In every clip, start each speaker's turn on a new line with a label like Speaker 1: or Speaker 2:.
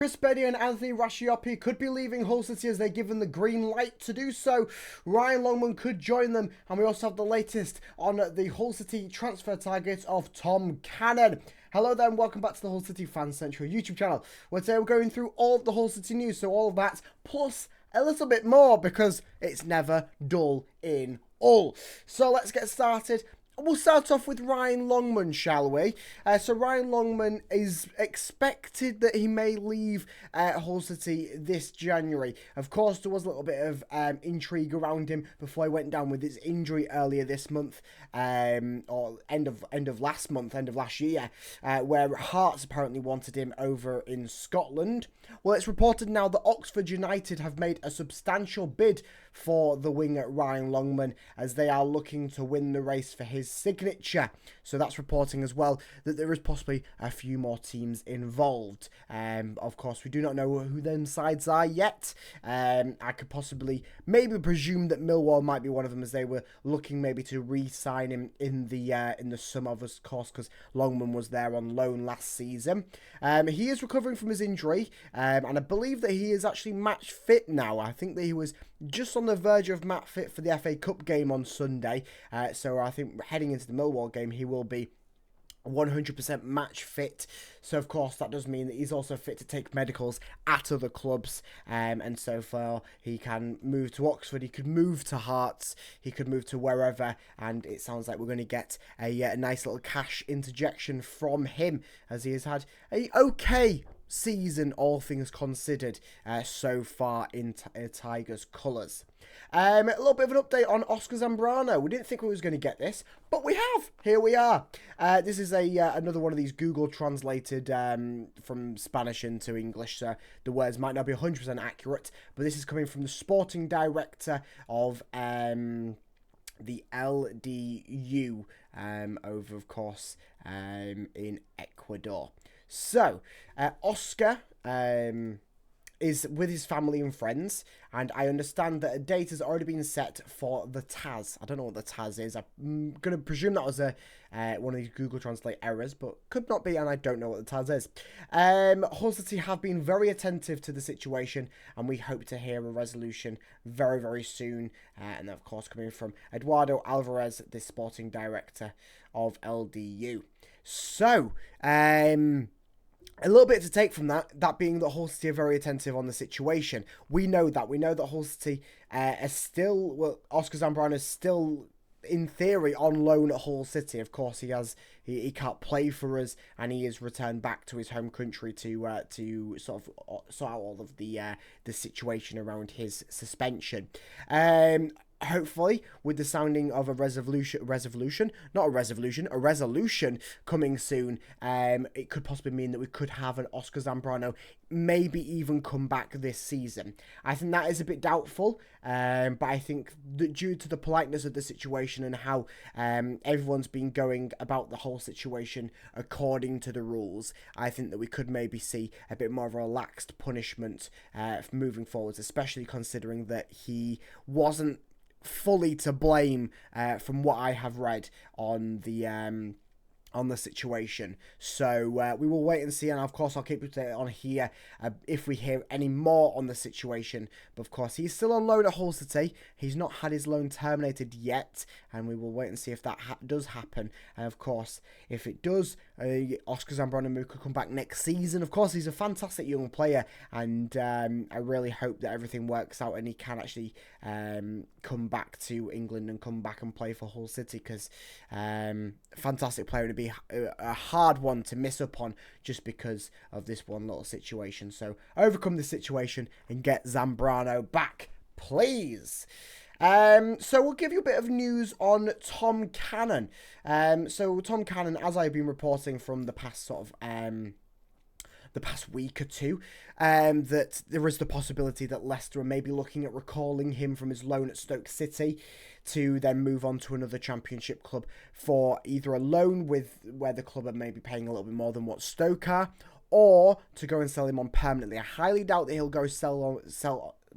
Speaker 1: Bedia and Anthony Racioppi could be leaving Hull City as they're given the green light to do so. Ryan Longman could join them, and we also have the latest on the Hull City transfer target of Tom Cannon. Hello there and welcome back to the Hull City Fan Central YouTube channel, where today we're going through all of the Hull City news, so all of that plus a little bit more because it's never dull in Hull. So let's get started. We'll start off with Ryan Longman, shall we? So Ryan Longman is expected that he may leave Hull City this January. Of course, there was a little bit of intrigue around him before he went down with his injury earlier this month, or end of last year, where Hearts apparently wanted him over in Scotland. Well, it's reported now that Oxford United have made a substantial bid for the winger Ryan Longman, as they are looking to win the race for his signature. So that's reporting as well that there is possibly a few more teams involved. Of course, we do not know who them sides are yet. I could possibly maybe presume that Millwall might be one of them, as they were looking maybe to re-sign him in the summer, of course, because Longman was there on loan last season. He is recovering from his injury, and I believe that he is actually match fit now. I think that he was just on the verge of match fit for the FA Cup game on Sunday. So I think heading into the Millwall game, he will be 100% match fit. So of course that does mean that he's also fit to take medicals at other clubs, and so far he can move to Oxford, he could move to Hearts, he could move to wherever, and it sounds like we're going to get a nice little cash interjection from him, as he has had a okay season, all things considered, so far in Tigers colours. A little bit of an update on Oscar Zambrano. We didn't think we was going to get this, but we have. Here we are. This is another one of these Google translated from Spanish into English, so the words might not be 100% accurate, but this is coming from the sporting director of the LDU over, of course, in Ecuador. So, Oscar is with his family and friends, and I understand that a date has already been set for the Taz. I don't know what the Taz is. I'm going to presume that was one of these Google Translate errors, but could not be, and I don't know what the Taz is. Hull City have been very attentive to the situation, and we hope to hear a resolution very, very soon. And of course, coming from Eduardo Alvarez, the sporting director of LDU. So, a little bit to take from that being that Hull City are very attentive on the situation. We know that Hull City is still, well, Oscar Zambrano is still, in theory, on loan at Hull City. Of course, he can't play for us, and he is returned back to his home country to sort out all of the situation around his suspension. Hopefully, with the sounding of a resolution coming soon, it could possibly mean that we could have an Oscar Zambrano maybe even come back this season. I think that is a bit doubtful, but I think that due to the politeness of the situation and how everyone's been going about the whole situation according to the rules, I think that we could maybe see a bit more of a relaxed punishment moving forwards, especially considering that he wasn't fully to blame from what I have read on the situation. So we will wait and see, and of course I'll keep you updated on here if we hear any more on the situation. But of course he's still on loan at Hull City. He's not had his loan terminated yet, and we will wait and see if that does happen. And of course, if it does, Oscar Zambrano could come back next season. Of course, he's a fantastic young player, and I really hope that everything works out and he can actually come back to England and come back and play for Hull City, because fantastic player, to be a hard one to miss up on just because of this one little situation. So overcome the situation and get Zambrano back, please. So we'll give you a bit of news on Tom Cannon. So Tom Cannon, as I've been reporting from the past sort of the past week or two, that there is the possibility that Leicester are maybe looking at recalling him from his loan at Stoke City to then move on to another Championship club for either a loan where the club are maybe paying a little bit more than what Stoke are, or to go and sell him on permanently. I highly doubt that he'll go sell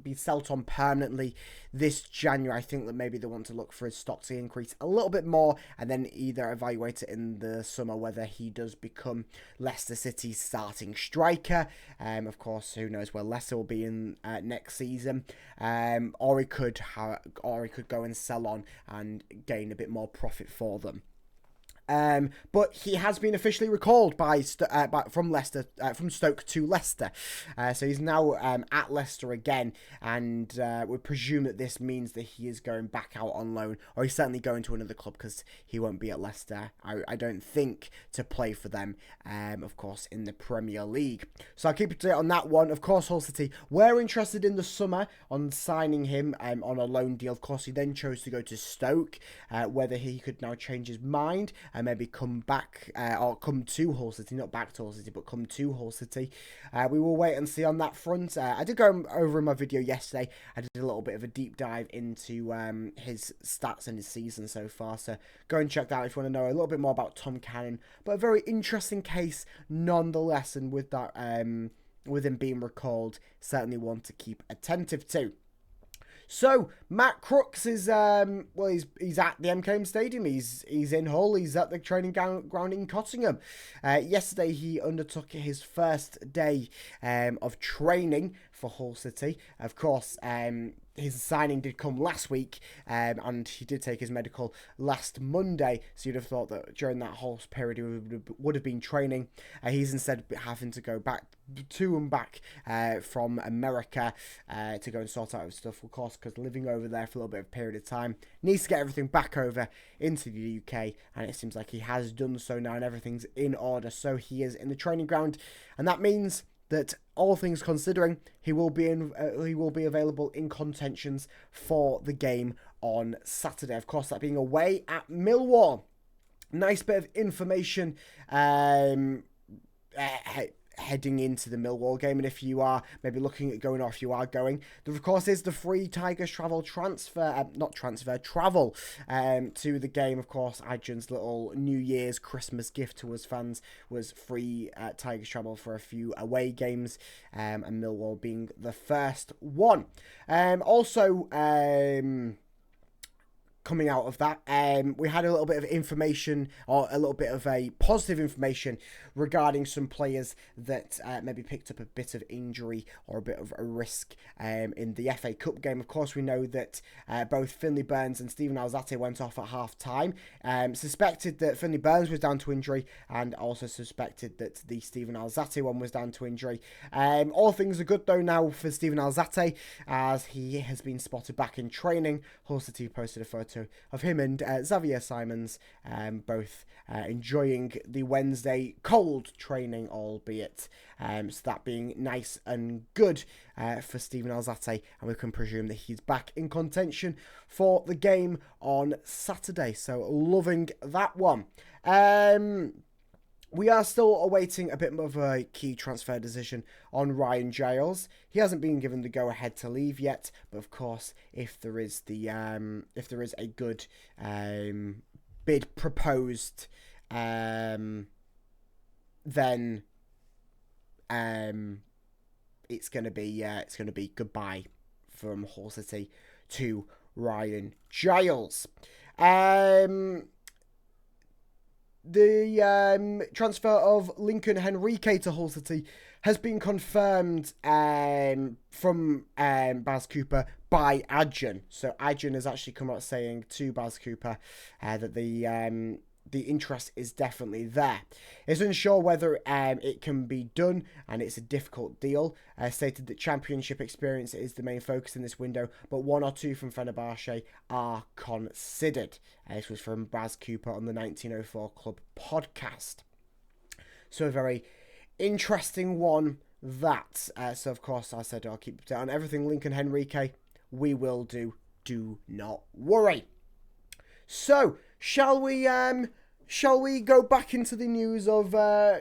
Speaker 1: be sold on permanently this January. I think that maybe they want to look for his stock to increase a little bit more, and then either evaluate it in the summer whether he does become Leicester City's starting striker. Of course, who knows where Leicester will be in next season, or he could go and sell on and gain a bit more profit for them. But he has been officially recalled from Leicester, from Stoke to Leicester. So he's now at Leicester again, and we presume that this means that he is going back out on loan, or he's certainly going to another club, because he won't be at Leicester, I don't think, to play for them, of course, in the Premier League. So I'll keep you updated on that one. Of course, Hull City were interested in the summer on signing him on a loan deal. Of course, he then chose to go to Stoke. Whether he could now change his mind and maybe come back or come to Hull City, not back to Hull City, but come to Hull City. We will wait and see on that front. I did go over in my video yesterday. I did a little bit of a deep dive into his stats and his season so far. So go and check that out if you want to know a little bit more about Tom Cannon. But a very interesting case nonetheless. And with that, with him being recalled, certainly one to keep attentive to. So Matt Crooks is he's at the MKM Stadium. He's in Hull. He's at the training ground in Cottingham. Yesterday he undertook his first day of training for Hull City. Of course, his signing did come last week, and he did take his medical last Monday, so you'd have thought that during that whole period he would have been training. He's instead having to go back from America to go and sort out his stuff, of course, because living over there for a little bit of a period of time, needs to get everything back over into the UK, and it seems like he has done so now, and everything's in order. So he is in the training ground, and that means that all things considering, he will be available in contentions for the game on Saturday. Of course, that being away at Millwall. Nice bit of information heading into the Millwall game, and if you are maybe looking at going, or if you are going, there of course is the free Tigers travel to the game. Of course, Adrian's little New Year's Christmas gift to us fans was free Tigers travel for a few away games, and Millwall being the first one. Coming out of that, we had a little bit of information, or a little bit of a positive information regarding some players that maybe picked up a bit of injury or a bit of a risk in the FA Cup game. Of course, we know that both Finley Burns and Steven Alzate went off at half-time. Suspected that Finley Burns was down to injury, and also suspected that the Steven Alzate one was down to injury. All things are good, though, now for Steven Alzate, as he has been spotted back in training. Hull City posted a photo of him and Xavier Simons, both enjoying the Wednesday cold training, albeit. So that being nice and good for Steven Alzate, and we can presume that he's back in contention for the game on Saturday. So loving that one. We are still awaiting a bit of a key transfer decision on Ryan Giles. He hasn't been given the go-ahead to leave yet, but of course, if there is a good bid proposed, then it's going to be goodbye from Hull City to Ryan Giles. The transfer of Lincoln Henrique to Hull City has been confirmed from Baz Cooper by Adjan. So Adjan has actually come out saying to Baz Cooper that the interest is definitely there. It's unsure whether it can be done, and it's a difficult deal. Stated that championship experience is the main focus in this window, but one or two from Fenerbahce are considered. This was from Baz Cooper on the 1904 Club podcast. So a very interesting one, that. So of course, I said I'll keep updated on everything Lincoln Henrique. We will do not worry. So, shall we Shall we go back into the news of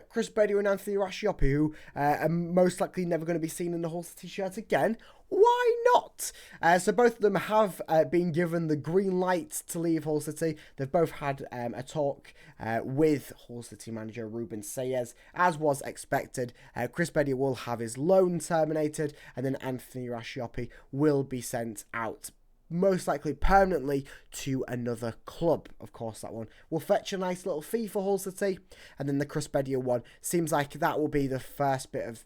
Speaker 1: Chris Bedia and Anthony Racioppi, who are most likely never going to be seen in the Hull City shirt again? Why not? So both of them have been given the green light to leave Hull City. They've both had a talk with Hull City manager Ruben Sayers, as was expected. Chris Bedia will have his loan terminated, and then Anthony Racioppi will be sent out, most likely permanently, to another club. Of course, that one will fetch a nice little fee for Hull City, and then the Chris Bedia one seems like that will be the first bit of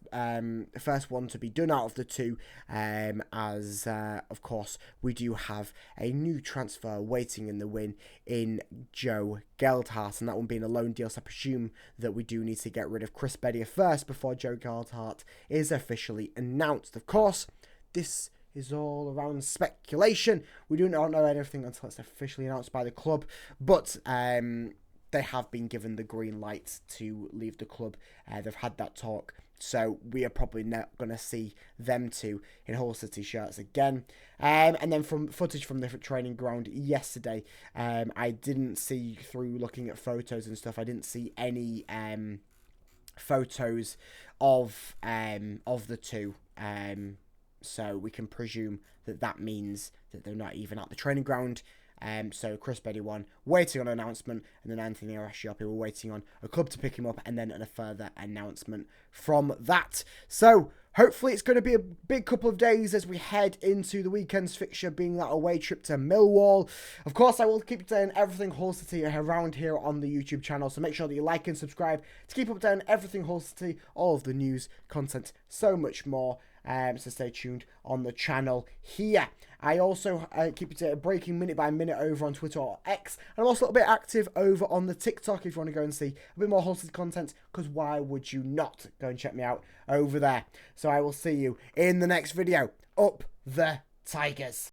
Speaker 1: first one to be done out of the two, as of course we do have a new transfer waiting in the wing in Joe Geldhart, and that one being a loan deal, so I presume that we do need to get rid of Chris Bedia first before Joe Geldhart is officially announced. Of course, this is all around speculation. We do not know anything until it's officially announced by the club, but they have been given the green light to leave the club. They've had that talk, so we are probably not going to see them two in Hull City shirts again. And then from footage from the training ground yesterday, I didn't see, through looking at photos and stuff, I didn't see any photos of the two. So we can presume that that means that they're not even at the training ground. So Chris Bedia one waiting on an announcement, and then Anthony Racioppi were waiting on a club to pick him up, and then a further announcement from that. So hopefully it's going to be a big couple of days as we head into the weekend's fixture, being that away trip to Millwall. Of course, I will keep updating everything Hull City around here on the YouTube channel, so make sure that you like and subscribe to keep updating everything Hull City, all of the news, content, so much more. So stay tuned on the channel here. I also keep it breaking minute by minute over on Twitter or X. And I'm also a little bit active over on the TikTok if you want to go and see a bit more Hull City content, because why would you not go and check me out over there? So I will see you in the next video. Up the Tigers.